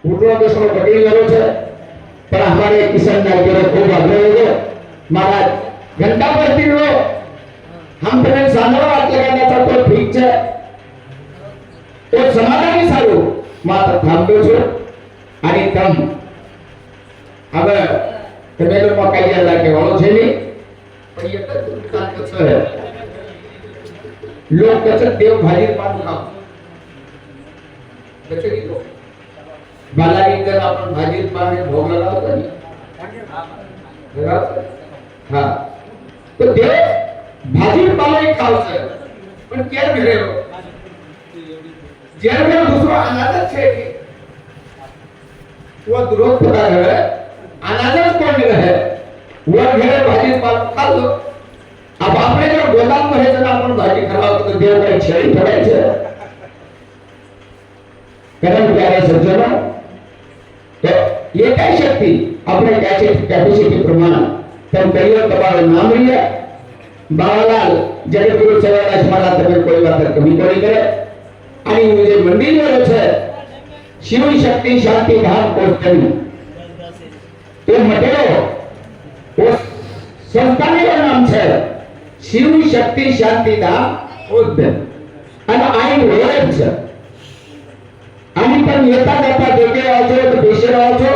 ઉઠવા બેસવાનો કઠિન વાળો છે પણ અમારે કિશનના ઉપર ખૂબ આગ્રહ છે महाराज घंटा भरती हो हम तुम्हें सांगो वाट लगाना तो ठीक છે તો સમાધાન સારું માત્ર થાંભો છો અને તમ હવે તમે લોકો કાયા લાગે વાળો છે ને પણ એ તો કાંતો છે લોક કચર દેવ ભાજી પાન ખાવ બચેલી તો બાલાની અંદર આપણ ભાજી પાન ભોગ લગાવતા ને બરાબર હા તો દેવ ભાજી પાન ખાવશે પણ કેમ ભરેલો जैसे दूसरा अनादर छे वो द्रोह पता है अनादर कौन है वो घेरे भाजी पाल खा लो अब आपने जो गोदाम में है जना अपन भाजी खराब तो देव का छेड़ी पड़े छे कारण प्यारे सज्जनों तो ये क्या शक्ति अपने कैपेसिटी प्रमाण तब करियो तुम्हारा नाम लिया बाबालाल जगत गुरु सेवादास महाराज तब कोई बात कमी कोई करे आणि जे मंदिर वाले છે शिव शक्ति शांति धाम कोटन तो मटेरो वो संस्थाने का नाम છે शिव शक्ति शांति धाम कोटन અને આઈ રોડ છે આની પર નેતા નેતા જોકે આવજો તો બેસી રહો છો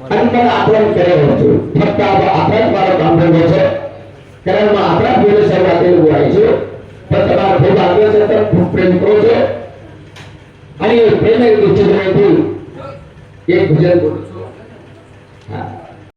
અને પણ આપણે કરે છો ફક્ત આપણે મારો કામ રહ્યો છે કારણ માં આપણા જોડે શરૂઆત એવું આવી છે પણ તમારો ખૂબ આગ્રહ છે તો ખૂબ પ્રેમ કરો છો અને પ્રેમ એક દુઃખ એક ભજન બોલો